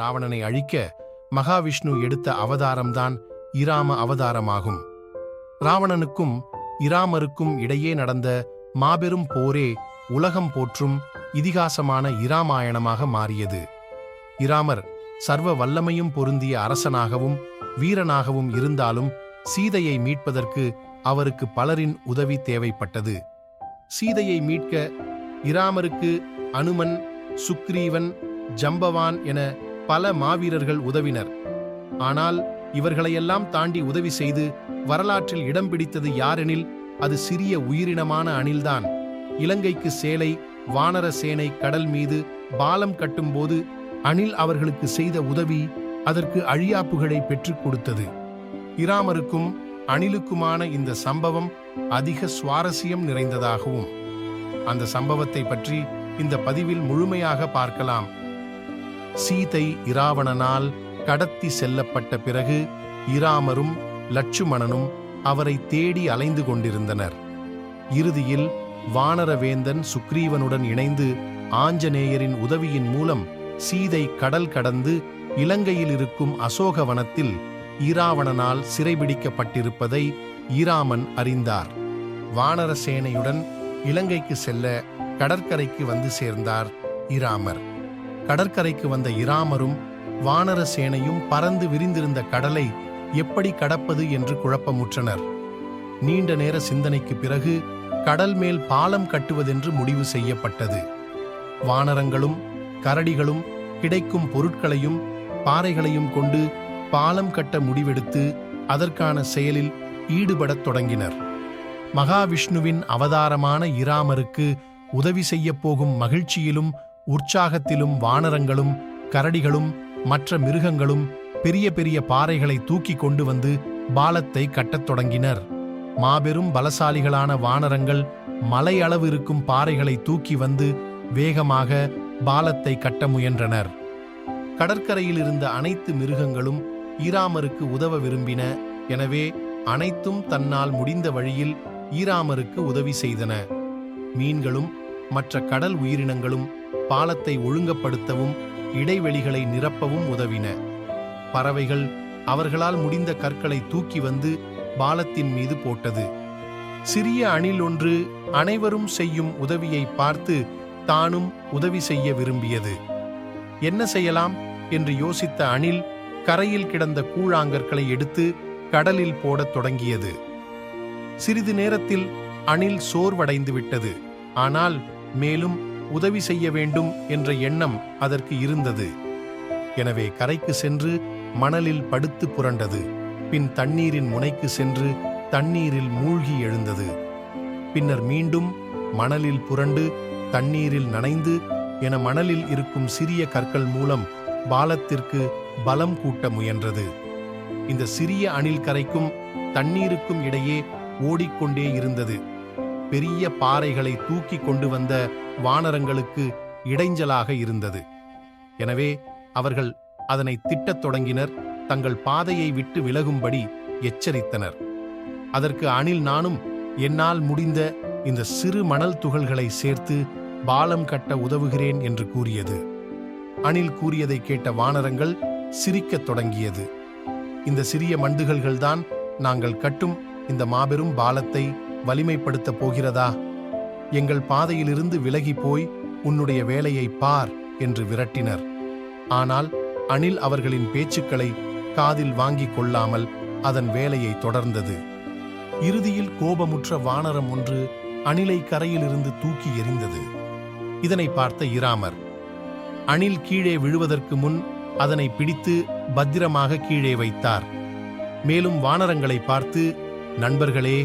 ராவணனை அழிக்க மகாவிஷ்ணு எடுத்த அவதாரம்தான் இராம அவதாரமாகும். ராவணனுக்கும் இராமருக்கும் இடையே நடந்த மாபெரும் போரே உலகம் போற்றும் இதிகாசமான இராமாயணமாக மாறியது. இராமர் சர்வ வல்லமையும் பொருந்திய அரசனாகவும் வீரனாகவும் இருந்தாலும் சீதையை மீட்பதற்கு அவருக்கு பலரின் உதவி தேவைப்பட்டது. சீதையை மீட்க இராமருக்கு அனுமன், சுக்ரீவன், ஜம்பவான் என பல மாவீரர்கள் உதவினர். ஆனால் இவர்களையெல்லாம் தாண்டி உதவி செய்து வரலாற்றில் இடம் பிடித்தது யாரெனில் அது சிறிய உயிரினமான அணில்தான். இலங்கைக்கு சேலை வானர சேனை கடல் மீது பாலம் கட்டும்போது அணில் அவர்களுக்கு செய்த உதவி அதற்கு அழியா புகழை பெற்றுக் கொடுத்தது. இராமருக்கும் அணிலுக்குமான இந்த சம்பவம் அதிக சுவாரஸ்யம் நிறைந்ததாகவும். அந்த சம்பவத்தை பற்றி இந்த பதிவில் முழுமையாக பார்க்கலாம். சீதை இராவணனால் கடத்தி செல்லப்பட்ட பிறகு இராமரும் லட்சுமணனும் அவரை தேடி அலைந்து கொண்டிருந்தனர். இறுதியில் வானரவேந்தன் சுக்ரீவனுடன் இணைந்து ஆஞ்சநேயரின் உதவியின் மூலம் சீதை கடல் கடந்து இலங்கையில் இருக்கும் அசோகவனத்தில் இராவணனால் சிறைபிடிக்கப்பட்டிருப்பதை இராமன் அறிந்தார். வானர சேனையுடன் இலங்கைக்கு செல்ல கடற்கரைக்கு வந்து சேர்ந்தார் இராமர். கடற்கரைக்கு வந்த இராமரும் வானர சேனையும் பறந்து விரிந்திருந்த கடலை எப்படி கடப்பது என்று குழப்பமுற்றனர். நீண்ட நேர சிந்தனைக்கு பிறகு கடல் மேல் பாலம் கட்டுவதென்று முடிவு செய்யப்பட்டது. வானரங்களும் கரடிகளும் கிடைக்கும் பொருட்களையும் பாறைகளையும் கொண்டு பாலம் கட்ட முடிவெடுத்து அதற்கான செயலில் ஈடுபடத் தொடங்கினர். மகாவிஷ்ணுவின் அவதாரமான இராமருக்கு உதவி செய்யப் போகும் மகிழ்ச்சியிலும் உற்சாகத்திலும் வானரங்களும் கரடிகளும் மற்ற மிருகங்களும் பெரிய பெரிய பாறைகளை தூக்கி கொண்டு வந்து பாலத்தை கட்டத் தொடங்கினர். மாபெரும் பலசாலிகளான வானரங்கள் மலை அளவு இருக்கும் பாறைகளை தூக்கி வந்து வேகமாக பாலத்தை கட்ட முயன்றனர். கடற்கரையில் இருந்த அனைத்து மிருகங்களும் இராமருக்கு உதவ விரும்பின. எனவே அனைத்தும் தன்னால் முடிந்த வழியில் இராமருக்கு உதவி செய்தன. மீன்களும் மற்ற கடல் உயிரினங்களும் பாலத்தை ஒழுங்கப்படுத்தவும் இடைவெளிகளை நிரப்பவும் உதவின. பறவைகள் அவர்களால் முடிந்த கற்களை தூக்கி வந்து பாலத்தின் மீது போட்டது. சிறிய அணில் ஒன்று அனைவரும் செய்யும் உதவியை பார்த்து தானும் உதவி செய்ய விரும்பியது. என்ன செய்யலாம் என்று யோசித்த அணில் கரையில் கிடந்த கூழாங்கற்களை எடுத்து கடலில் போடத் தொடங்கியது. சிறிது நேரத்தில் அணில் சோர்வடைந்து விட்டது. ஆனால் மேலும் உதவி செய்ய வேண்டும் என்ற எண்ணம் அதற்கு இருந்தது. எனவே கரைக்கு சென்று மணலில் படுத்து புரண்டது. பின் தண்ணீரின் முனைக்கு சென்று தண்ணீரில் மூழ்கி எழுந்தது. பின்னர் மீண்டும் மணலில் புரண்டு தண்ணீரில் நனைந்து என மணலில் இருக்கும் சிறிய கற்கள் மூலம் பாலத்திற்கு பலம் கூட்ட முயன்றது. இந்த சிறிய அணில் கரைக்கும் தண்ணீருக்கும் இடையே ஓடிக்கொண்டே இருந்தது. பெரிய பாறைகளை தூக்கி கொண்டு வந்த வானரங்களுக்கு இடைஞ்சலாக இருந்தது. எனவே அவர்கள் அதனை திட்டத் தொடங்கினர். தங்கள் பாதையை விட்டு விலகும்படி எச்சரித்தனர். அதற்கு அணில் நானும் என்னால் முடிந்த இந்த சிறு மணல் துகள்களை சேர்த்து பாலம் கட்ட உதவுகிறேன் என்று கூறியது. அணில் கூறியதை கேட்ட வானரங்கள் சிரிக்கத் தொடங்கியது. இந்த சிறிய மண்டுகள்தான் நாங்கள் கட்டும் இந்த மாபெரும் பாலத்தை வலிமைப்படுத்தப் போகிறதா? எங்கள் பாதையிலிருந்து விலகி போய் உன்னுடைய வேலையை பார் என்று விரட்டினர். ஆனால் அணில் அவர்களின் பேச்சுக்களை காதில் வாங்கிக் கொள்ளாமல் அதன் வேலையை தொடர்ந்தது. இறுதியில் கோபமுற்ற வானரம் ஒன்று அணிலை கரையிலிருந்து தூக்கி எறிந்தது. இதனை பார்த்த இராமர் அணில் கீழே விழுவதற்கு முன் அதனை பிடித்து பத்திரமாக கீழே வைத்தார். மேலும் வானரங்களை பார்த்து, நண்பர்களே,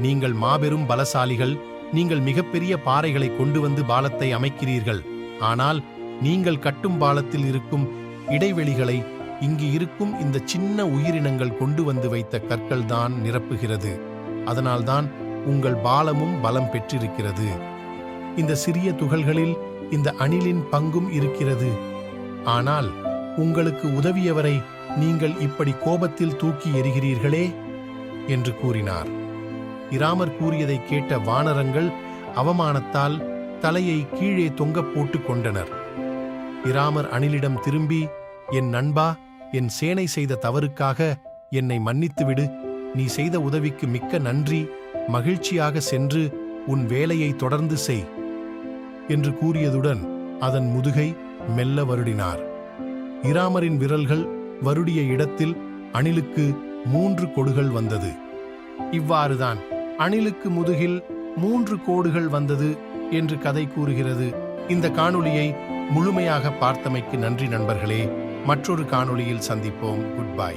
நீங்கள் மாபெரும் பலசாலிகள். நீங்கள் மிகப்பெரிய பாறைகளை கொண்டு வந்து பாலத்தை அமைக்கிறீர்கள். ஆனால் நீங்கள் கட்டும் பாலத்தில் இருக்கும் இடைவெளிகளை இங்கு இருக்கும் இந்த சின்ன உயிரினங்கள் கொண்டு வந்து வைத்த கற்கள் தான் நிரப்புகிறது. அதனால்தான் உங்கள் பாலமும் பலம் பெற்றிருக்கிறது. இந்த சிறிய துகள்களில் இந்த அணிலின் பங்கும் இருக்கிறது. ஆனால் உங்களுக்கு உதவியவரை நீங்கள் இப்படி கோபத்தில் தூக்கி எறிகிறீர்களே என்று கூறினார். இராமர் கூறியதை கேட்ட வானரங்கள் அவமானத்தால் தலையை கீழே தொங்க போட்டு கொண்டனர். இராமர் அணிலிடம் திரும்பி, என் நண்பா, என் சேனை செய்த தவறுக்காக என்னை மன்னித்துவிடு. நீ செய்த உதவிக்கு மிக்க நன்றி. மகிழ்ச்சியாக சென்று உன் வேலையை தொடர்ந்து செய் என்று கூறியதுடன் அதன் முதுகை மெல்ல வருடினார். இராமரின் விரல்கள் வருடிய இடத்தில் அணிலுக்கு 3 கோடுகள் வந்தது. இவ்வாறுதான் அணிலுக்கு முதுகில் 3 கோடுகள் வந்தது என்று கதை கூறுகிறது. இந்த காணொளியை முழுமையாக பார்த்தமைக்கு நன்றி நண்பர்களே. மற்றொரு காணொளியில் சந்திப்போம். Good bye.